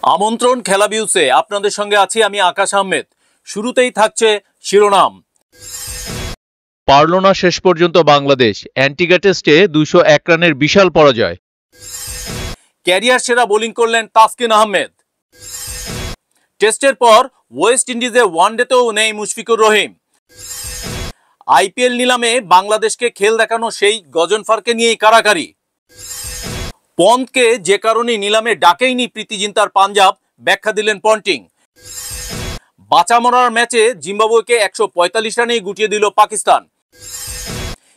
আমন্ত্রণ খেলা ভিউসে আপনাদের সঙ্গে আছি আমি আকাশ আহমেদ। শুরুতেই থাকছে শিরোনাম। পারল না শেষ পর্যন্ত বাংলাদেশ, অ্যান্টিগা টেস্টে 201 রানের বিশাল পরাজয়। ক্যারিয়ার সেরা বোলিং করলেন তাসকিন আহমেদ। টেস্টের পর ওয়েস্ট ইন্ডিজে ওয়ানডেতেও নেই মুশফিকুর রহিম। আইপিএল নিলামে বাংলাদেশকে খেল দেখানো সেই গজনফারকে নিয়েই কারাকারি। পন্থকে যে কারণে নিলামে ডাকেইনি প্রীতি জিন্তার পাঞ্জাব, ব্যাখ্যা দিলেন পন্টিং। বাঁচা মরার ম্যাচে জিম্বাবুয়েকে 145 রানেই গুটিয়ে দিল পাকিস্তান।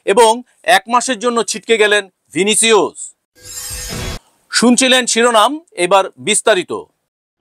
এবং এক মাসের জন্য ছিটকে গেলেন ভিনিসিয়াস। শুনছিলেন শিরোনাম, এবার বিস্তারিত।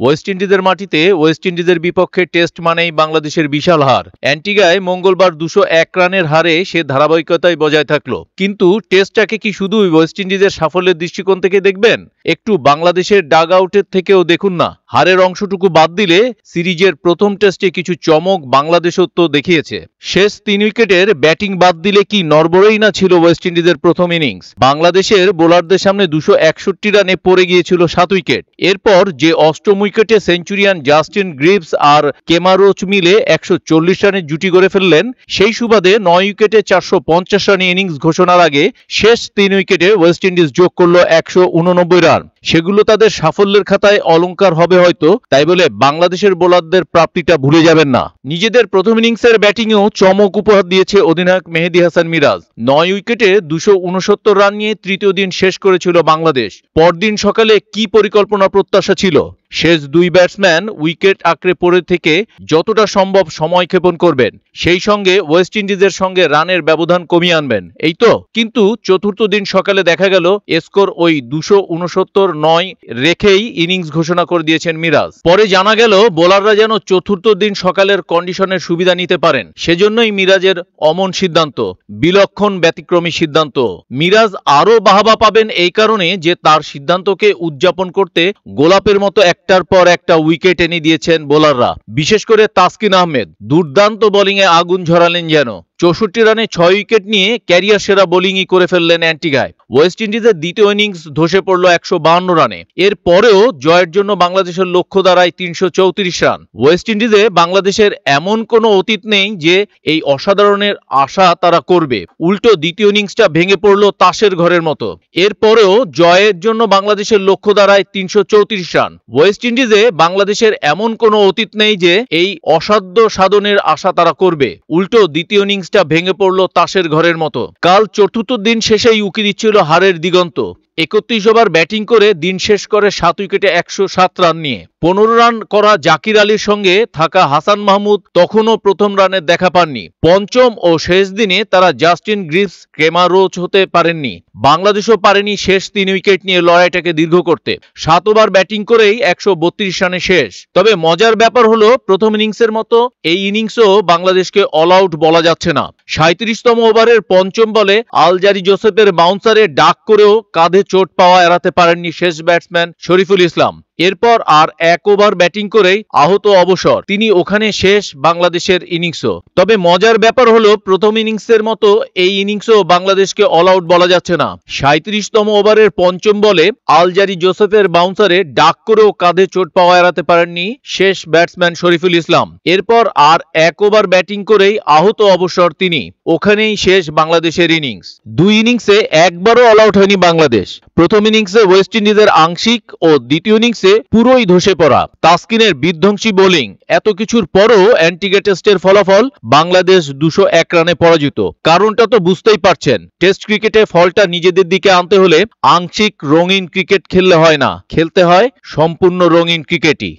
ওয়েস্ট ইন্ডিজের মাটিতে ওয়েস্ট ইন্ডিজের বিপক্ষে টেস্ট মানেই বাংলাদেশের বিশাল হার। অ্যান্টিগায় মঙ্গলবার 201 রানের হারে সে ধারাবাহিকতায় বজায় থাকলো। কিন্তু টেস্টটাকে কি শুধু ওয়েস্ট ইন্ডিজের সাফল্যের দৃষ্টিকোণ থেকে দেখবেন? একটু বাংলাদেশের ডাগ আউটের থেকেও দেখুন না। হারের অংশটুকু বাদ দিলে সিরিজের প্রথম টেস্টে কিছু চমক বাংলাদেশও তো দেখিয়েছে। শেষ 3 উইকেটের ব্যাটিং বাদ দিলে কি নড়বড়েই না ছিল ওয়েস্ট ইন্ডিজের প্রথম ইনিংস। বাংলাদেশের বোলারদের সামনে 261 রানে পড়ে গিয়েছিল 7 উইকেট। এরপর যে অষ্টম উইকেটে সেঞ্চুরিয়ান জাস্টিন গ্রিভস আর কেমারোচ মিলে 140 রানের জুটি গড়ে ফেললেন। সেই সুবাদে 9 উইকেটে 450 রানে ইনিংস ঘোষণার আগে শেষ 3 উইকেটে ওয়েস্ট ইন্ডিজ যোগ করল 189 রান। সেগুলো তাদের সাফল্যের খাতায় অলংকার হবে হয়তো, তাই বলে বাংলাদেশের বোলারদের প্রাপ্তিটা ভুলে যাবেন না। নিজেদের প্রথম ইনিংসের ব্যাটিংয়েও চমক উপহার দিয়েছে অধিনায়ক মেহেদী হাসান মিরাজ। 9 উইকেটে 269 রান নিয়ে তৃতীয় দিন শেষ করেছিল বাংলাদেশ। পরদিন সকালে কি পরিকল্পনা প্রত্যাশা ছিল? শেষ 2 ব্যাটসম্যান উইকেট আঁকড়ে পড়ে থেকে যতটা সম্ভব সময় ক্ষেপণ করবেন, সেই সঙ্গে ওয়েস্ট ইন্ডিজের সঙ্গে রানের ব্যবধান কমিয়ে আনবেন, এই তো। কিন্তু চতুর্থ দিন সকালে দেখা গেল স্কোর ওই 269 রেখেই ইনিংস ঘোষণা করে দিয়েছেন মিরাজ। পরে জানা গেল বোলাররা যেন চতুর্থ দিন সকালের কন্ডিশনের সুবিধা নিতে পারেন, সেজন্যই মিরাজের অমন সিদ্ধান্ত, বিলক্ষণ ব্যতিক্রমী সিদ্ধান্ত। মিরাজ আরও বাহবা পাবেন এই কারণে যে তার সিদ্ধান্তকে উদযাপন করতে গোলাপের মতো একটার পর একটা উইকেট এনে দিয়েছেন বোলাররা। বিশেষ করে তাসকিন আহমেদ দুর্দান্ত বোলিংয়ে আগুন ঝরালেন যেন। 64 রানে 6 উইকেট নিয়ে ক্যারিয়ার সেরা বোলিংই করে ফেললেন অ্যান্টিগায়। ওয়েস্ট ইন্ডিজের দ্বিতীয় ইনিংস ধসে পড়ল 152 রানে। এর পরেও জয়ের জন্য বাংলাদেশের লক্ষ্য দাঁড়ায় 334 রান। ওয়েস্ট ইন্ডিজে বাংলাদেশের এমন কোনো অতীত নেই যে এই অসাধারণের আশা তারা করবে। উল্টো দ্বিতীয় ইনিংসটা ভেঙে পড়ল তাসের ঘরের মতো। এর পরেও জয়ের জন্য বাংলাদেশের লক্ষ্য দাঁড়ায় 334 রান। ওয়েস্ট ইন্ডিজে বাংলাদেশের এমন কোনো অতীত নেই যে এই অসাধ্য সাধনের আশা তারা করবে। উল্টো দ্বিতীয় ইনিংস ভেঙে পড়ল তাসের ঘরের মতো। কাল চতুর্থ দিন শেষেই উকি দিচ্ছিল হারের দিগন্ত। 31 ওভার ব্যাটিং করে দিন শেষ করে 7 উইকেটে 107 রান নিয়ে। 15 রান করা জাকির আলীর সঙ্গে থাকা হাসান মাহমুদ তখনও প্রথম রানের দেখা পাননি। পঞ্চম ও শেষ দিনে তারা জাস্টিন গ্রিভস, কেমারোচ হতে পারেননি। বাংলাদেশও পারেনি শেষ 3 উইকেট নিয়ে লড়াইটাকে দীর্ঘ করতে। 7 ওভার ব্যাটিং করেই 132 রানে শেষ। তবে মজার ব্যাপার হলো প্রথম ইনিংসের মতো এই ইনিংসও বাংলাদেশকে অল আউট বলা যাচ্ছে না। 37তম ওভারের পঞ্চম বলে আলজারি জোসেফের বাউন্সারে ডাক করেও কাঁধে চোট পাওয়া এড়াতে পারেননি শেষ ব্যাটসম্যান শরীফুল ইসলাম। এরপর আর 1 ওভার ব্যাটিং করেই আহত অবসর। তিনি ওখানে শেষ বাংলাদেশের ইনিংসও। তবে মজার ব্যাপার হলো প্রথম ইনিংসের মতো এই ইনিংসও বাংলাদেশকে অল আউট বলা যাচ্ছে না। 37তম ওভারের পঞ্চম বলে আলজারি জোসেফের বাউন্সারে ডাক করেও কাঁধে চোট পাওয়া এড়াতে পারেননি শেষ ব্যাটসম্যান শরীফুল ইসলাম। এরপর আর 1 ওভার ব্যাটিং করেই আহত অবসর তিনি। ওখানেই শেষ বাংলাদেশের ইনিংস। 2 ইনিংসে একবারও অল আউট হয়নি বাংলাদেশ। প্রথম ইনিংসে ওয়েস্ট ইন্ডিজের আংশিক ও দ্বিতীয় ইনিংসে পুরোই ধসে পড়া তাসকিনের বিধ্বংসী বোলিং। এত কিছুর পরও অ্যান্টিগা টেস্টের ফলাফল বাংলাদেশ 201 রানে পরাজিত। কারণটা তো বুঝতেই পারছেন। টেস্ট ক্রিকেটে ফলটা নিজেদের দিকে আনতে হলে আংশিক রঙিন ক্রিকেট খেললে হয় না, খেলতে হয় সম্পূর্ণ রঙিন ক্রিকেটই।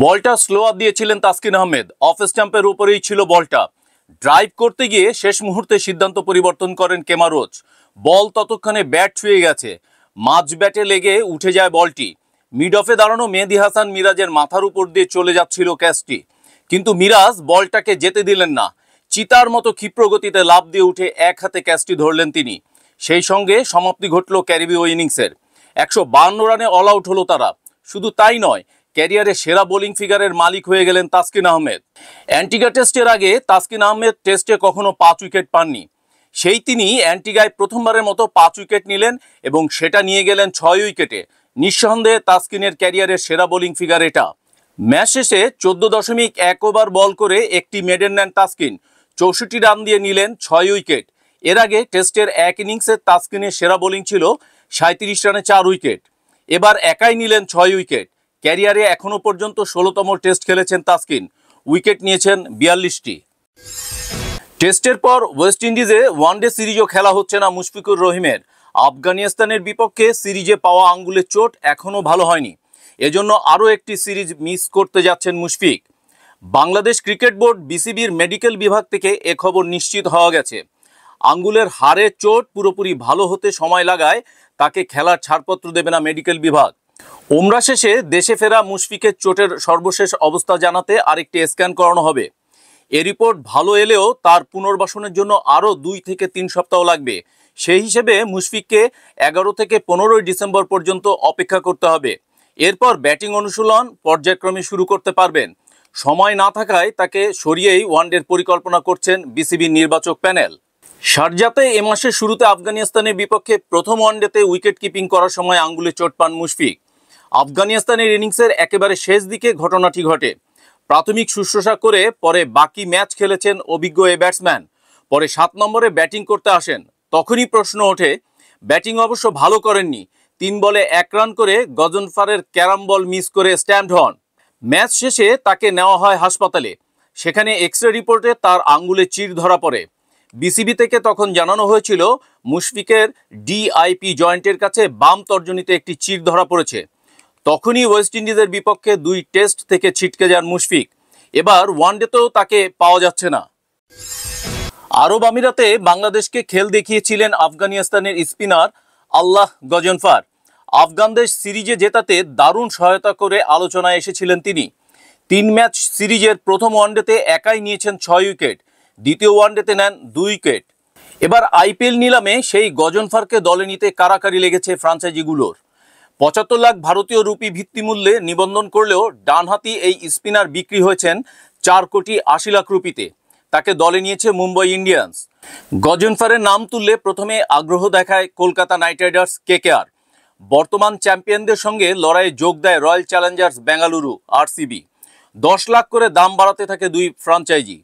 বলটা স্লো আপ দিয়েছিলেন তাসকিন আহমেদ। অফ স্টাম্পের উপরেই ছিল বলটা। ড্রাইভ করতে গিয়ে শেষ মুহূর্তে সিদ্ধান্ত পরিবর্তন করেন কেমারোচ। বল ততক্ষণে ব্যাট ছুঁয়ে গেছে। মাঝ ব্যাটে লেগে উঠে যায় বলটি। মিড অফে দাঁড়ানো মেহেদী হাসান মিরাজের মাথার উপর দিয়ে চলে যাচ্ছিল ক্যাচটি, কিন্তু মিরাজ বলটাকে যেতে দিলেন না। চিতার মতো ক্ষিপ্র গতিতে লাফ দিয়ে উঠে এক হাতে ক্যাচটি ধরলেন তিনি। সেই সঙ্গে সমাপ্তি ঘটল ক্যারিবীয় ইনিংসের। 152 রানে অল আউট হলো তারা। শুধু তাই নয়, ক্যারিয়ারে সেরা বোলিং ফিগারের মালিক হয়ে গেলেন তাসকিন আহমেদ। অ্যান্টিগা টেস্টের আগে তাসকিন আহমেদ টেস্টে কখনো 5 উইকেট পাননি। সেই তিনি অ্যান্টিগায় প্রথমবারের মতো 5 উইকেট নিলেন এবং সেটা নিয়ে গেলেন 6 উইকেটে, নিঃসন্দেহে তাসকিনের ক্যারিয়ারের সেরা বোলিং ফিগার এটা। ম্যাচ শেষে 14.1 ওভার বল করে একটি মেডেন নেন তাসকিন, 64 রান দিয়ে নিলেন 6 উইকেট। এর আগে টেস্টের এক ইনিংসে তাসকিনের সেরা বোলিং ছিল 37 রানে 4 উইকেট। এবার একাই নিলেন 6 উইকেট। ক্যারিয়ারে এখনো পর্যন্ত 16তম টেস্ট খেলেছেন তাসকিন, উইকেট নিয়েছেন 42টি। টেস্টের পর ওয়েস্ট ইন্ডিজে ওয়ানডে সিরিজও খেলা হচ্ছে না মুশফিকুর রহিমের। আফগানিস্তানের বিপক্ষে সিরিজে পাওয়া আঙ্গুলের চোট এখনও ভালো হয়নি, এজন্য আরও একটি সিরিজ মিস করতে যাচ্ছেন মুশফিক। বাংলাদেশ ক্রিকেট বোর্ড বিসিবির মেডিকেল বিভাগ থেকে এ খবর নিশ্চিত হওয়া গেছে। আঙ্গুলের হাড়ে চোট পুরোপুরি ভালো হতে সময় লাগায় তাকে খেলার ছাড়পত্র দেবে না মেডিকেল বিভাগ। ওমরা শেষে দেশে ফেরা মুশফিকের চোটের সর্বশেষ অবস্থা জানাতে আরেকটি স্ক্যান করানো হবে। এ রিপোর্ট ভালো এলেও তার পুনর্বাসনের জন্য আরও 2 থেকে 3 সপ্তাহ লাগবে। সেই হিসেবে মুশফিককে 11 থেকে 15 ডিসেম্বর পর্যন্ত অপেক্ষা করতে হবে। এরপর ব্যাটিং অনুশীলন পর্যায়ক্রমে শুরু করতে পারবেন। সময় না থাকায় তাকে সরিয়েই ওয়ানডের পরিকল্পনা করছেন বিসিবির নির্বাচক প্যানেল। শারজাতে এ মাসের শুরুতে আফগানিস্তানের বিপক্ষে প্রথম ওয়ানডেতে উইকেট কিপিং করার সময় আঙ্গুলে চোট পান মুশফিক। আফগানিস্তানের ইনিংসের একেবারে শেষ দিকে ঘটনাটি ঘটে। প্রাথমিক শুশ্রূষা করে পরে বাকি ম্যাচ খেলেছেন অভিজ্ঞ এ ব্যাটসম্যান। পরে 7 নম্বরে ব্যাটিং করতে আসেন। তখনই প্রশ্ন ওঠে, ব্যাটিং অবশ্য ভালো করেননি, 3 বলে 1 রান করে গজনফারের ক্যারাম বল মিস করে স্ট্যাম্পড হন। ম্যাচ শেষে তাকে নেওয়া হয় হাসপাতালে। সেখানে এক্স-রে রিপোর্টে তার আঙ্গুলে চির ধরা পড়ে। বিসিবি থেকে তখন জানানো হয়েছিল মুশফিকের ডিআইপি জয়েন্টের কাছে বাম তর্জনীতে একটি চির ধরা পড়েছে। তখনই ওয়েস্ট ইন্ডিজের বিপক্ষে 2 টেস্ট থেকে ছিটকে যান মুশফিক। এবার ওয়ানডেতেও তাকে পাওয়া যাচ্ছে না। আরব আমিরাতে বাংলাদেশকে খেল দেখিয়েছিলেন আফগানিস্তানের স্পিনার আল্লাহ গজনফার। আফগানদের সিরিজে জেতাতে দারুণ সহায়তা করে আলোচনায় এসেছিলেন তিনি। 3 ম্যাচ সিরিজের প্রথম ওয়ানডেতে একাই নিয়েছেন 6 উইকেট, দ্বিতীয় ওয়ানডেতে নেন 2 উইকেট। এবার আইপিএল নিলামে সেই গজনফারকে দলে নিতে কারাকারি লেগেছে ফ্রাঞ্চাইজিগুলোর। 75 লাখ ভারতীয় রুপি ভিত্তিমূল্যে নিবন্ধন করলেও ডানহাতি এই স্পিনার বিক্রি হয়েছেন 4 কোটি 80 লাখ রুপিতে। তাকে দলে নিয়েছে মুম্বাই ইন্ডিয়ান্স। গজনফারের নাম তুললে প্রথমে আগ্রহ দেখায় কলকাতা নাইট রাইডার্স কেকেআর। বর্তমান চ্যাম্পিয়নদের সঙ্গে লড়াইয়ে যোগ দেয় royal Challengers Bengaluru RCB. 10 lakh করে দাম বাড়াতে থাকে 2 ফ্রাঞ্চাইজি।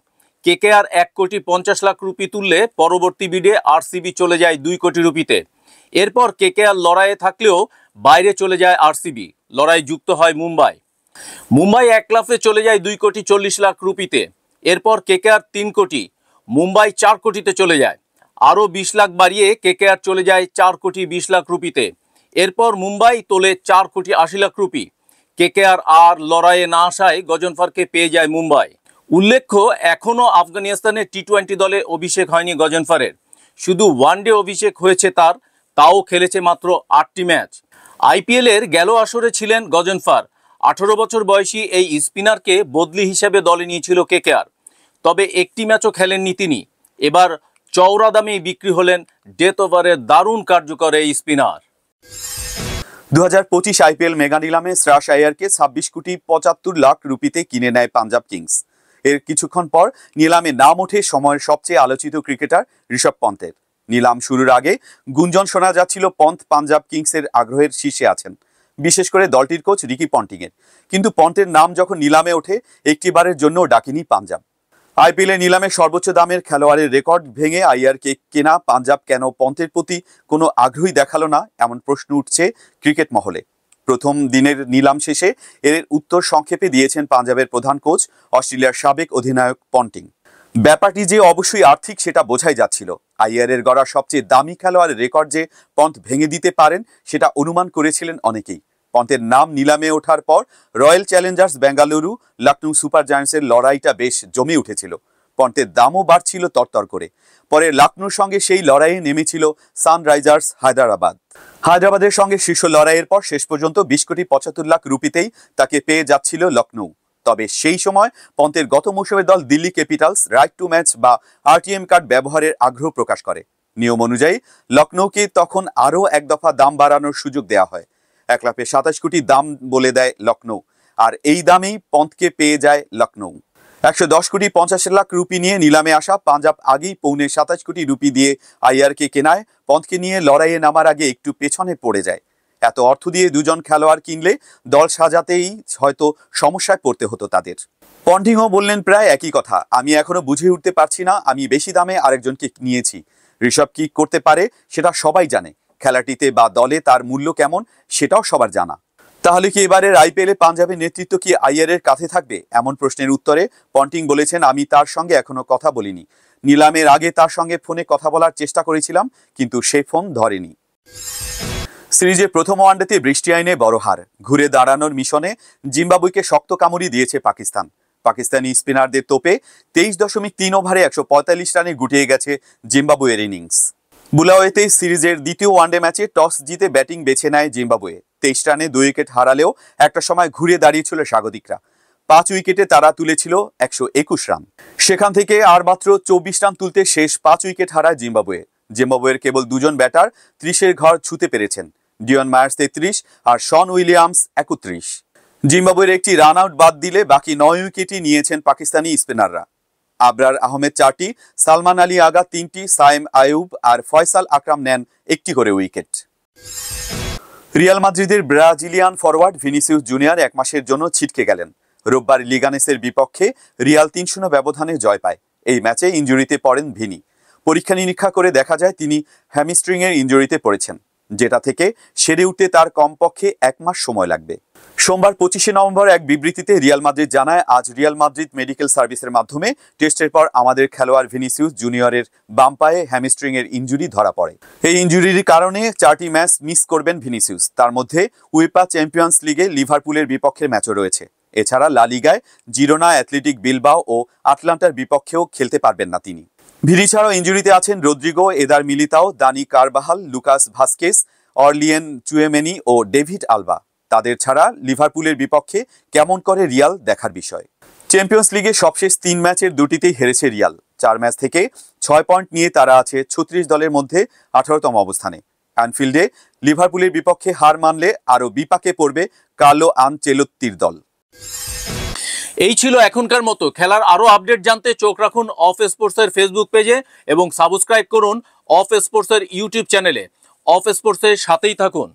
কেকেআর 1 কোটি 50 লাখ রুপি তুললে পরবর্তী বিডে আরসিবি চলে যায় 2 কোটি রুপিতে। এরপর কেকেআর লড়াইয়ে থাকলেও বাইরে চলে যায় আরসিবি। লড়াই যুক্ত হয় মুম্বাই 1 লাফে চলে যায় 2 কোটি 40 লাখ রুপিতে। এরপর কেকেআর 3 কোটি, মুম্বাই 4 কোটিতে চলে যায়। আরও 20 লাখ বাড়িয়ে কেকেআর চলে যায় 4 কোটি 20 লাখ রুপিতে। এরপর মুম্বাই তোলে 4 কোটি 80 লাখ রুপি। কেকেআর আর লড়াইয়ে না আসায় গজনফারকে পেয়ে যায় মুম্বাই। উল্লেখ্য, এখনও আফগানিস্তানের টি-20 দলে অভিষেক হয়নি গজনফারের। শুধু ওয়ানডে অভিষেক হয়েছে তার, তাও খেলেছে মাত্র 8টি ম্যাচ। আইপিএলের গেল আসরে ছিলেন গজনফার। 18 বছর বয়সী এই স্পিনারকে বদলি হিসেবে দলে নিয়েছিল কেকেআর, তবে একটি ম্যাচও খেলেননি তিনি। এবার চওড়া দামেই বিক্রি হলেন ডেথ ওভারের দারুণ কার্যকর এই স্পিনার। 2025 আইপিএল মেগা নিলামে শ্রেয়াস আইয়ারকে 26 কোটি 75 লাখ রুপিতে কিনে নেয় পাঞ্জাব কিংস। এর কিছুক্ষণ পর নিলামে নাম ওঠে সময়ের সবচেয়ে আলোচিত ক্রিকেটার ঋষভ পন্থের। নিলাম শুরুর আগে গুঞ্জন শোনা যাচ্ছিল পন্থ পাঞ্জাব কিংসের আগ্রহের শীর্ষে আছেন, বিশেষ করে দলটির কোচ রিকি পন্টিংয়ের। কিন্তু পন্থের নাম যখন নিলামে ওঠে, একটিবারের জন্য ডাকেনি পাঞ্জাব। আইপিএলে নিলামে সর্বোচ্চ দামের খেলোয়াড়ের রেকর্ড ভেঙে আইয়ারকে কেনা পাঞ্জাব কেন পন্থের প্রতি কোনো আগ্রহই দেখালো না, এমন প্রশ্ন উঠছে ক্রিকেট মহলে। প্রথম দিনের নিলাম শেষে এর উত্তর সংক্ষেপে দিয়েছেন পাঞ্জাবের প্রধান কোচ অস্ট্রেলিয়ার সাবেক অধিনায়ক পন্টিং। ব্যাপারটি যে অবশ্যই আর্থিক সেটা বোঝাই যাচ্ছিল। আইয়ারের গড়া সবচেয়ে দামি খেলোয়াড়ের রেকর্ড যে পন্থ ভেঙে দিতে পারেন সেটা অনুমান করেছিলেন অনেকেই। পন্থের নাম নিলামে ওঠার পর Royal Challengers Bengaluru Lucknow super জায়ান্টসের লড়াইটা বেশ জমে উঠেছিল। পন্থের দামও বাড়ছিল তরতর করে। পরে লখনৌর সঙ্গে সেই লড়াইয়ে নেমেছিল সানরাইজার্স হায়দ্রাবাদের সঙ্গে শীর্ষ লড়াইয়ের পর শেষ পর্যন্ত 20 কোটি 75 লাখ রুপিতেই তাকে পেয়ে যাচ্ছিল লখনৌ। তবে সেই সময় পন্থের গত মৌসুমে দল Delhi Capitals right two match বা আরটিএম কার্ড ব্যবহারের আগ্রহ প্রকাশ করে। নিয়ম অনুযায়ী লখনৌকে তখন আরও 1 দফা দাম বাড়ানোর সুযোগ দেওয়া হয়। 1 লাফে 27 কোটি দাম বলে দেয় লখনৌ, আর এই দামেই পন্থকে পেয়ে যায় লখনৌ। 110 কোটি 50 লাখ রুপি নিয়ে নিলামে আসা পাঞ্জাব আগেই 27 কোটি রুপি দিয়ে আইয়ারকে কেনায় পন্থকে নিয়ে লড়াইয়ে নামার আগে একটু পেছনে পড়ে যায়। এত অর্থ দিয়ে দুজন খেলোয়াড় কিনলে দল সাজাতেই হয়তো সমস্যায় পড়তে হতো তাদের। পন্টিংও বললেন প্রায় একই কথা, আমি এখনো বুঝে উঠতে পারছি না আমি বেশি দামে আরেকজনকে নিয়েছি। ঋষভ কি করতে পারে সেটা সবাই জানে, খেলাটিতে বা দলে তার মূল্য কেমন সেটাও সবার জানা। তাহলে কি এবারের আইপিএলে পাঞ্জাবের নেতৃত্ব কি আইয়ারের কাছে থাকবে? এমন প্রশ্নের উত্তরে পন্টিং বলেছেন, আমি তার সঙ্গে এখনো কথা বলিনি। নিলামের আগে তার সঙ্গে ফোনে কথা বলার চেষ্টা করেছিলাম, কিন্তু সে ফোন ধরেনি। সিরিজের প্রথম ওয়ানডেতে বৃষ্টি আইনে বড় হার। ঘুরে দাঁড়ানোর মিশনে জিম্বাবুয়েকে শক্ত কামড়ি দিয়েছে পাকিস্তান। পাকিস্তানি স্পিনারদের তোপে 23.3 ওভারে 145 রানে গুটিয়ে গেছে জিম্বাবুয়ের ইনিংস। বুলাওয়েতে সিরিজের দ্বিতীয় ওয়ানডে ম্যাচে টস জিতে ব্যাটিং বেছে নেয় জিম্বাবুয়ে। 23 রানে 2 উইকেট হারালেও একটা সময় ঘুরে দাঁড়িয়েছিল স্বাগতিকরা। 5 উইকেটে তারা তুলেছিল 121 রান। সেখান থেকে আর মাত্র 24 রান তুলতে শেষ 5 উইকেট হারায় জিম্বাবুয়ে। জিম্বাবুয়ের কেবল দুজন ব্যাটার 30-এর ঘর ছুঁতে পেরেছেন, ডিওন মায়ার্স 33 আর শন উইলিয়ামস 31। জিম্বাবুয়ের একটি রান আউট বাদ দিলে বাকি 9 উইকেটই নিয়েছেন পাকিস্তানি স্পিনাররা। আবরার আহমেদ 4টি, সালমান আলী আগা 3টি, সাইম আয়ুব আর ফয়সাল আকরাম নেন 1টি করে উইকেট। রিয়াল মাদ্রিদের ব্রাজিলিয়ান ফরওয়ার্ড ভিনিসিয়াস জুনিয়র 1 মাসের জন্য ছিটকে গেলেন। রোববার লিগানেসের বিপক্ষে রিয়াল 3-0 ব্যবধানে জয় পায়। এই ম্যাচে ইনজুরিতে পড়েন ভিনি। পরীক্ষা নিরীক্ষা করে দেখা যায় তিনি হ্যামস্ট্রিংয়ের ইনজুরিতে পড়েছেন, যেটা থেকে সেরে উঠতে তার কমপক্ষে 1 মাস সময় লাগবে। সোমবার 25শে নভেম্বর এক বিবৃতিতে রিয়াল মাদ্রিদ জানায়, আজ রিয়াল মাদ্রিদ মেডিকেল সার্ভিসের মাধ্যমে টেস্টের পর আমাদের খেলোয়াড় ভিনিসিয়াস জুনিয়রের বাম পায়ে হ্যামস্ট্রিংয়ের ইনজুরি ধরা পড়ে। এই ইনজুরির কারণে 4টি ম্যাচ মিস করবেন ভিনিসিয়াস। তার মধ্যে উয়েফা চ্যাম্পিয়ন্স লিগে লিভারপুলের বিপক্ষের ম্যাচও রয়েছে। এছাড়া লা লিগায় জিরোনা, অ্যাথলেটিক বিলবাও ও আটলান্টার বিপক্ষেও খেলতে পারবেন না তিনি। ভিনি ছাড়াও ইনজুরিতে আছেন Rodrygo, Eder Militao, Dani Carvajal, Lucas Vazquez, Aurelien Tchouameni ও ডেভিড আলবা। তাদের ছাড়া লিভারপুলের বিপক্ষে কেমন করে রিয়াল দেখার বিষয়। চ্যাম্পিয়ন্স লিগে সবশেষ 3 ম্যাচের 2টিতেই হেরেছে রিয়াল। 4 ম্যাচ থেকে 6 পয়েন্ট নিয়ে তারা আছে 36 দলের মধ্যে 18তম অবস্থানে। অ্যানফিল্ডে লিভারপুলের বিপক্ষে হার মানলে আরও বিপাকে পড়বে কার্লো আনচেলোত্তির দল। এই ছিল এখনকার মতো। খেলার আরো আপডেট জানতে চোখ রাখুন অফ স্পোর্টসের ফেসবুক পেজে এবং সাবস্ক্রাইব করুন অফ স্পোর্টসের ইউটিউব চ্যানেলে। অফ স্পোর্টসের সাথেই থাকুন।